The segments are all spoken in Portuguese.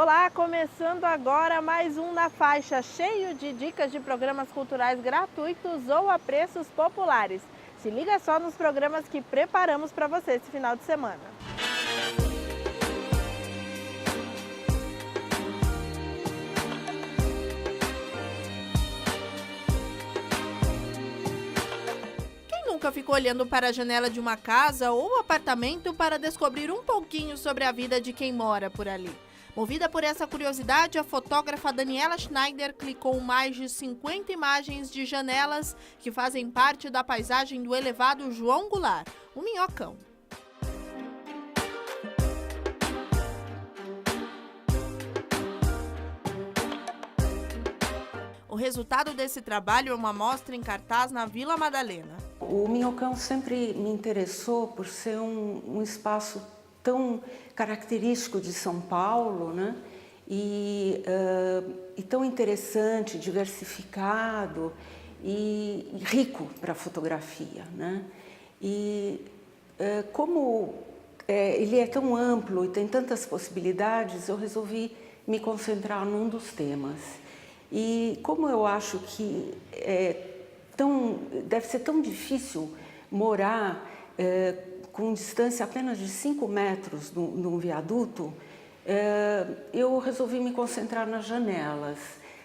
Olá, começando agora mais um Na Faixa, cheio de dicas de programas culturais gratuitos ou a preços populares. Se liga só nos programas que preparamos para você esse final de semana. Quem nunca ficou olhando para a janela de uma casa ou apartamento para descobrir um pouquinho sobre a vida de quem mora por ali? Movida por essa curiosidade, a fotógrafa Daniela Schneider clicou mais de 50 imagens de janelas que fazem parte da paisagem do elevado João Goulart, o Minhocão. O resultado desse trabalho é uma mostra em cartaz na Vila Madalena. O Minhocão sempre me interessou por ser um espaço tão característico de São Paulo, né? E tão interessante, diversificado e rico para a fotografia, né? E como ele é tão amplo e tem tantas possibilidades, eu resolvi me concentrar num dos temas. E como eu acho que deve ser tão difícil morar com distância apenas de 5 metros num viaduto, eu resolvi me concentrar nas janelas,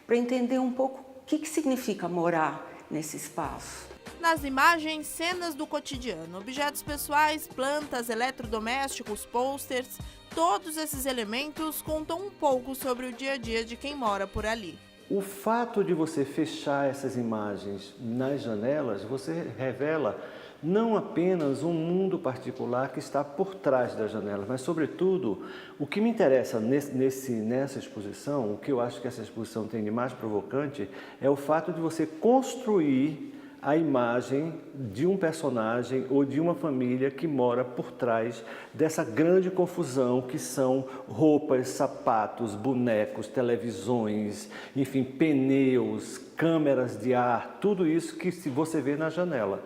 para entender um pouco o que significa morar nesse espaço. Nas imagens, cenas do cotidiano, objetos pessoais, plantas, eletrodomésticos, posters, todos esses elementos contam um pouco sobre o dia a dia de quem mora por ali. O fato de você fechar essas imagens nas janelas, você revela não apenas um mundo particular que está por trás das janelas, mas, sobretudo, o que me interessa nessa exposição, o que eu acho que essa exposição tem de mais provocante, é o fato de você construir a imagem de um personagem ou de uma família que mora por trás dessa grande confusão que são roupas, sapatos, bonecos, televisões, enfim, pneus, câmeras de ar, tudo isso que você vê na janela.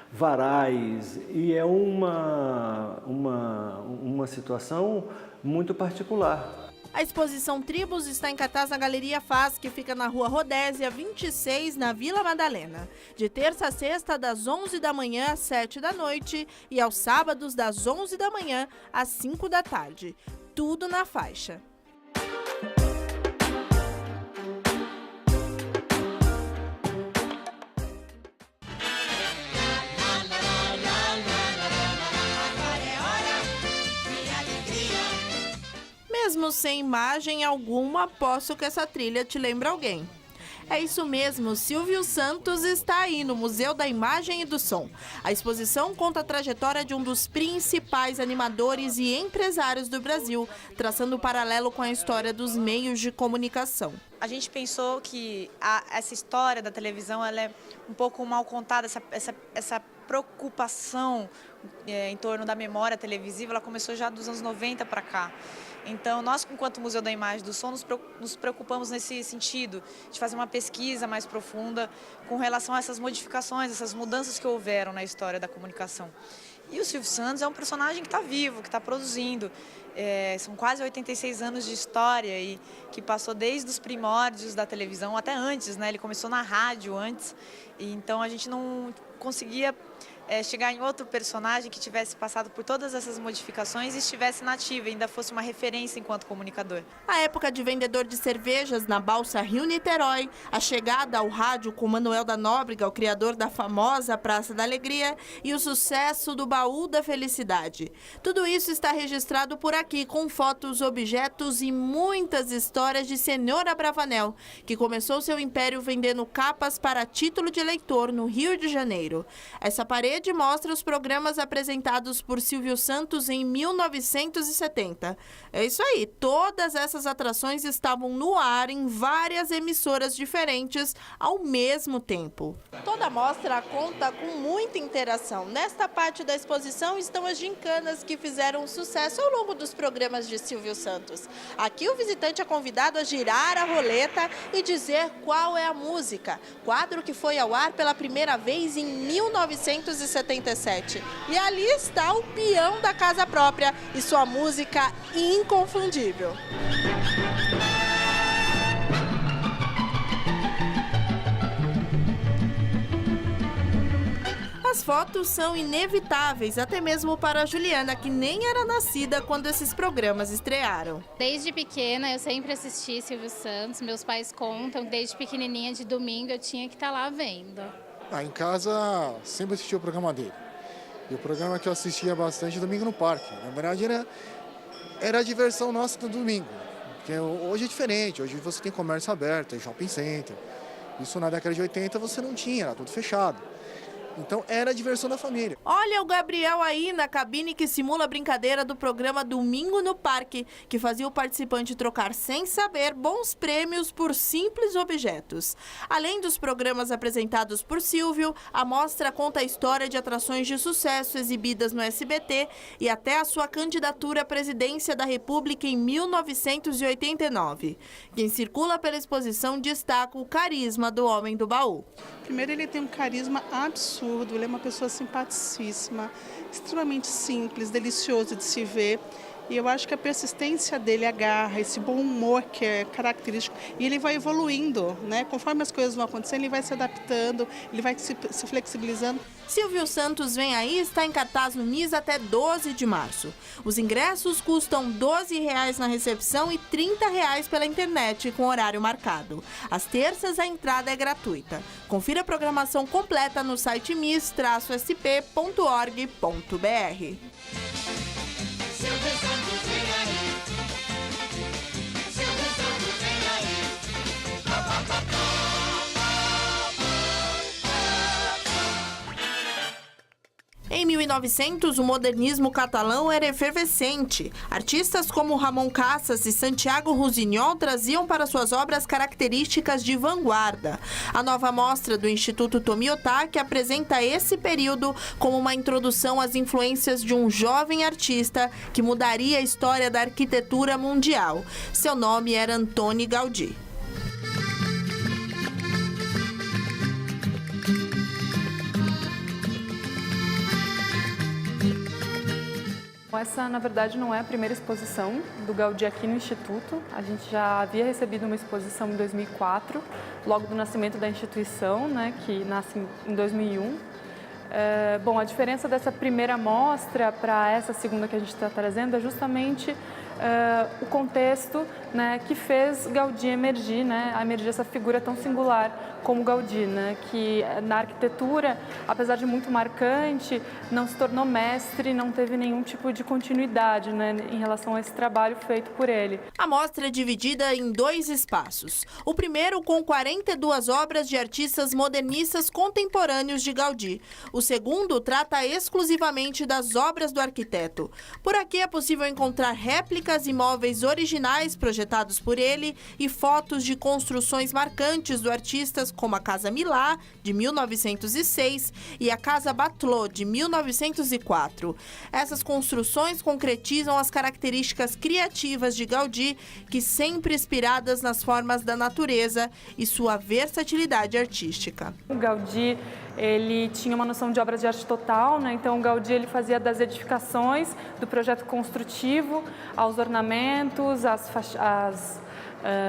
Varais, e é uma situação muito particular. A exposição Tribos está em cartaz na Galeria Faz, que fica na Rua Rodésia 26, na Vila Madalena, de terça a sexta, das 11 da manhã às 7 da noite e aos sábados, das 11 da manhã às 5 da tarde. Tudo na faixa. Mesmo sem imagem alguma, aposto que essa trilha te lembra alguém. É isso mesmo, Silvio Santos está aí no Museu da Imagem e do Som. A exposição conta a trajetória de um dos principais animadores e empresários do Brasil, traçando um paralelo com a história dos meios de comunicação. A gente pensou que essa história da televisão ela é um pouco mal contada, essa preocupação em torno da memória televisiva, ela começou já dos anos 90 para cá. Então, nós, enquanto Museu da Imagem e do Som, nos preocupamos nesse sentido, de fazer uma pesquisa mais profunda com relação a essas modificações, essas mudanças que houveram na história da comunicação. E o Silvio Santos é um personagem que está vivo, que está produzindo. São quase 86 anos de história e que passou desde os primórdios da televisão, até antes, né? Ele começou na rádio antes, e então a gente não conseguia chegar em outro personagem que tivesse passado por todas essas modificações e estivesse nativa, ainda fosse uma referência enquanto comunicador. A época de vendedor de cervejas na Balsa Rio-Niterói, a chegada ao rádio com Manuel da Nóbrega, o criador da famosa Praça da Alegria, e o sucesso do Baú da Felicidade. Tudo isso está registrado por aqui, com fotos, objetos e muitas histórias de Senhora Bravanel, que começou seu império vendendo capas para título de eleitor no Rio de Janeiro. Essa parede mostra os programas apresentados por Silvio Santos em 1970. É isso aí, todas essas atrações estavam no ar em várias emissoras diferentes ao mesmo tempo. Toda a mostra conta com muita interação. Nesta parte da exposição estão as gincanas que fizeram sucesso ao longo dos programas de Silvio Santos. Aqui o visitante é convidado a girar a roleta e dizer qual é a música, quadro que foi ao ar pela primeira vez em 1977. E ali está o peão da casa própria e sua música inconfundível. As fotos são inevitáveis, até mesmo para a Juliana, que nem era nascida quando esses programas estrearam. Desde pequena eu sempre assisti Silvio Santos, meus pais contam, desde pequenininha de domingo eu tinha que estar lá vendo. Em casa sempre assisti o programa dele. E o programa que eu assistia bastante Domingo no Parque. Na verdade era a diversão nossa do domingo. Porque hoje é diferente, hoje você tem comércio aberto, tem shopping center. Isso na década de 80 você não tinha, era tudo fechado. Então era a diversão da família. Olha o Gabriel aí na cabine que simula a brincadeira do programa Domingo no Parque, que fazia o participante trocar sem saber bons prêmios por simples objetos. Além dos programas apresentados por Silvio, a mostra conta a história de atrações de sucesso exibidas no SBT e até a sua candidatura à presidência da República em 1989. Quem circula pela exposição destaca o carisma do Homem do Baú. Primeiro, ele tem um carisma absurdo, ele é uma pessoa simpaticíssima, extremamente simples, delicioso de se ver. E eu acho que a persistência dele, a garra, esse bom humor que é característico, e ele vai evoluindo, né? Conforme as coisas vão acontecendo, ele vai se adaptando, ele vai se flexibilizando. Silvio Santos Vem Aí está em cartaz no MIS até 12 de março. Os ingressos custam R$ 12,00 na recepção e R$ 30,00 pela internet, com horário marcado. Às terças, a entrada é gratuita. Confira a programação completa no site mis-sp.org.br. Em 1900, o modernismo catalão era efervescente. Artistas como Ramon Casas e Santiago Rusiñol traziam para suas obras características de vanguarda. A nova mostra do Instituto Tomiotaki apresenta esse período como uma introdução às influências de um jovem artista que mudaria a história da arquitetura mundial. Seu nome era Antoni Gaudí. Essa, na verdade, não é a primeira exposição do Gaudí aqui no Instituto. A gente já havia recebido uma exposição em 2004, logo do nascimento da instituição, né, que nasce em 2001. Bom, a diferença dessa primeira mostra para essa segunda que a gente está trazendo é justamente o contexto, né, que fez Gaudí emergir, né, essa figura tão singular como Gaudí, né, que na arquitetura, apesar de muito marcante, não se tornou mestre, não teve nenhum tipo de continuidade, né, em relação a esse trabalho feito por ele. A mostra é dividida em 2 espaços. O primeiro com 42 obras de artistas modernistas contemporâneos de Gaudí. O segundo trata exclusivamente das obras do arquiteto. Por aqui é possível encontrar réplicas e móveis originais projetados por ele e fotos de construções marcantes do artista, como a Casa Milá, de 1906, e a Casa Batlló, de 1904. Essas construções concretizam as características criativas de Gaudí, que sempre inspiradas nas formas da natureza e sua versatilidade artística. O Gaudí, ele tinha uma noção de obras de arte total, né? Então o Gaudí ele fazia das edificações, do projeto construtivo, aos ornamentos, às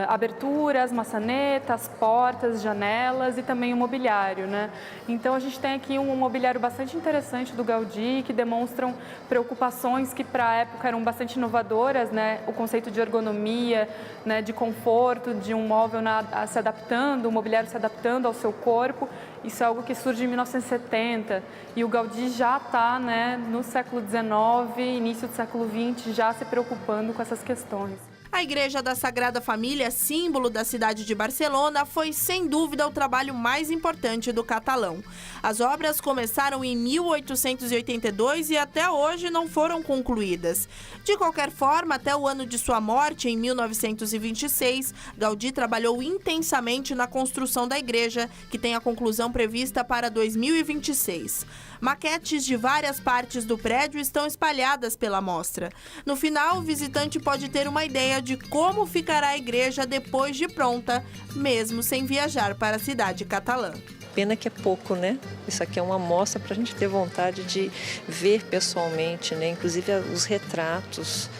aberturas, maçanetas, portas, janelas e também o mobiliário, né? Então a gente tem aqui um mobiliário bastante interessante do Gaudí, que demonstram preocupações que para a época eram bastante inovadoras, né? O conceito de ergonomia, né? De conforto, de um móvel se adaptando, o mobiliário se adaptando ao seu corpo. Isso é algo que surge em 1970 e o Gaudí já está, né, no século XIX, início do século XX, já se preocupando com essas questões. A Igreja da Sagrada Família, símbolo da cidade de Barcelona, foi sem dúvida o trabalho mais importante do catalão. As obras começaram em 1882 e até hoje não foram concluídas. De qualquer forma, até o ano de sua morte, em 1926, Gaudí trabalhou intensamente na construção da igreja, que tem a conclusão prevista para 2026. Maquetes de várias partes do prédio estão espalhadas pela mostra. No final, o visitante pode ter uma ideia de como ficará a igreja depois de pronta, mesmo sem viajar para a cidade catalã. Pena que é pouco, né? Isso aqui é uma amostra para a gente ter vontade de ver pessoalmente, né? Inclusive os retratos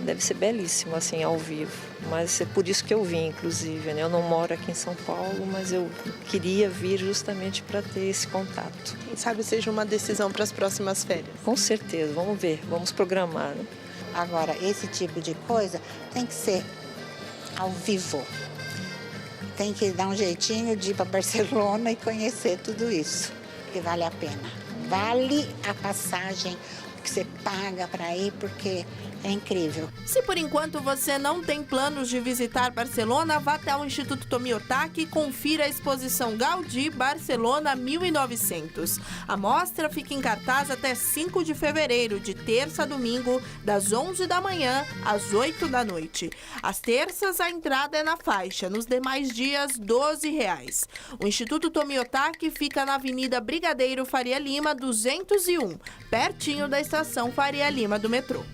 Deve ser belíssimo, assim, ao vivo. Mas é por isso que eu vim, inclusive, né? Eu não moro aqui em São Paulo, mas eu queria vir justamente para ter esse contato. Quem sabe seja uma decisão para as próximas férias. Com certeza, vamos ver, vamos programar, né? Agora, esse tipo de coisa tem que ser ao vivo. Tem que dar um jeitinho de ir para Barcelona e conhecer tudo isso, que vale a pena. Vale a passagem que você paga para ir, porque é incrível. Se por enquanto você não tem planos de visitar Barcelona, vá até o Instituto Tomiotaki e confira a exposição Gaudí Barcelona 1900. A mostra fica em cartaz até 5 de fevereiro, de terça a domingo, das 11 da manhã às 8 da noite. Às terças, a entrada é na faixa, nos demais dias, R$ 12. O Instituto Tomiotaki fica na Avenida Brigadeiro Faria Lima, 201, pertinho da estação Faria Lima do metrô.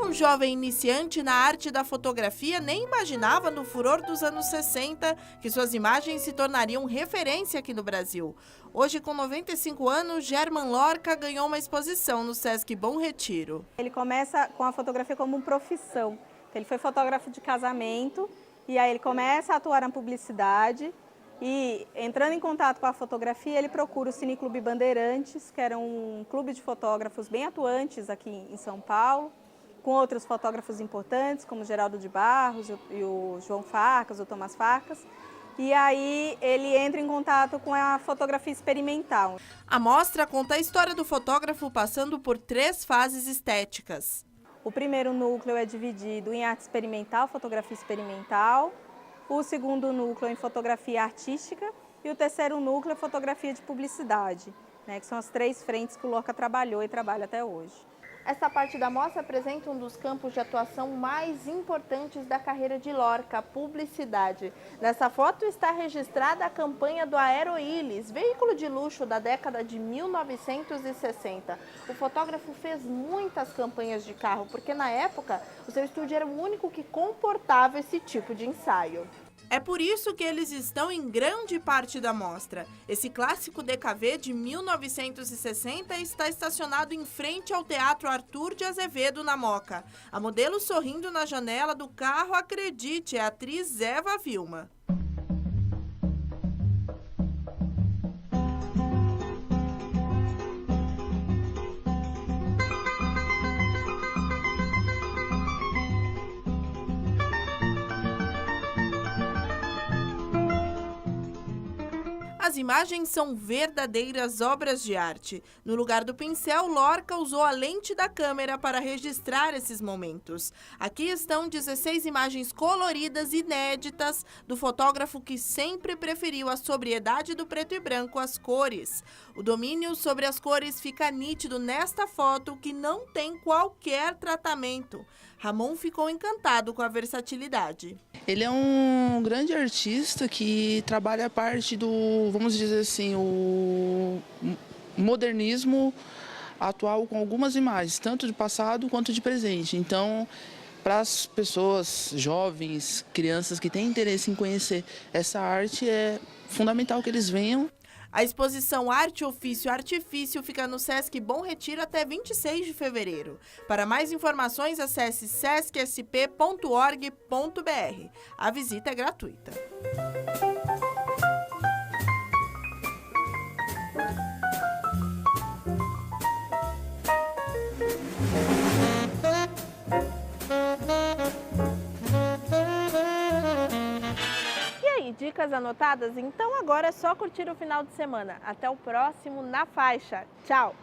Um jovem iniciante na arte da fotografia nem imaginava no furor dos anos 60 que suas imagens se tornariam referência aqui no Brasil. Hoje, com 95 anos, German Lorca ganhou uma exposição no Sesc Bom Retiro. Ele começa com a fotografia como profissão. Ele foi fotógrafo de casamento e aí ele começa a atuar na publicidade e, entrando em contato com a fotografia, ele procura o Cineclube Bandeirantes, que era um clube de fotógrafos bem atuantes aqui em São Paulo, com outros fotógrafos importantes, como Geraldo de Barros e o João Farcas, o Tomás Farcas. E aí ele entra em contato com a fotografia experimental. A mostra conta a história do fotógrafo passando por 3 fases estéticas. O primeiro núcleo é dividido em arte experimental, fotografia experimental. O segundo núcleo em fotografia artística. E o terceiro núcleo é fotografia de publicidade, né, que são as 3 frentes que o Lorca trabalhou e trabalha até hoje. Essa parte da mostra apresenta um dos campos de atuação mais importantes da carreira de Lorca, a publicidade. Nessa foto está registrada a campanha do Aeroilis, veículo de luxo da década de 1960. O fotógrafo fez muitas campanhas de carro, porque na época o seu estúdio era o único que comportava esse tipo de ensaio. É por isso que eles estão em grande parte da mostra. Esse clássico DKV de 1960 está estacionado em frente ao Teatro Arthur de Azevedo, na Moca. A modelo sorrindo na janela do carro, acredite, é a atriz Eva Vilma. As imagens são verdadeiras obras de arte. No lugar do pincel, Lorca usou a lente da câmera para registrar esses momentos. Aqui estão 16 imagens coloridas inéditas do fotógrafo que sempre preferiu a sobriedade do preto e branco às cores. O domínio sobre as cores fica nítido nesta foto, que não tem qualquer tratamento. Ramon ficou encantado com a versatilidade. Ele é um grande artista que trabalha a parte do, vamos dizer assim, o modernismo atual com algumas imagens, tanto de passado quanto de presente. Então, para as pessoas jovens, crianças que têm interesse em conhecer essa arte, é fundamental que eles venham. A exposição Arte, Ofício, Artifício fica no Sesc Bom Retiro até 26 de fevereiro. Para mais informações, acesse sescsp.org.br. A visita é gratuita. Dicas anotadas? Então agora é só curtir o final de semana. Até o próximo Na Faixa. Tchau!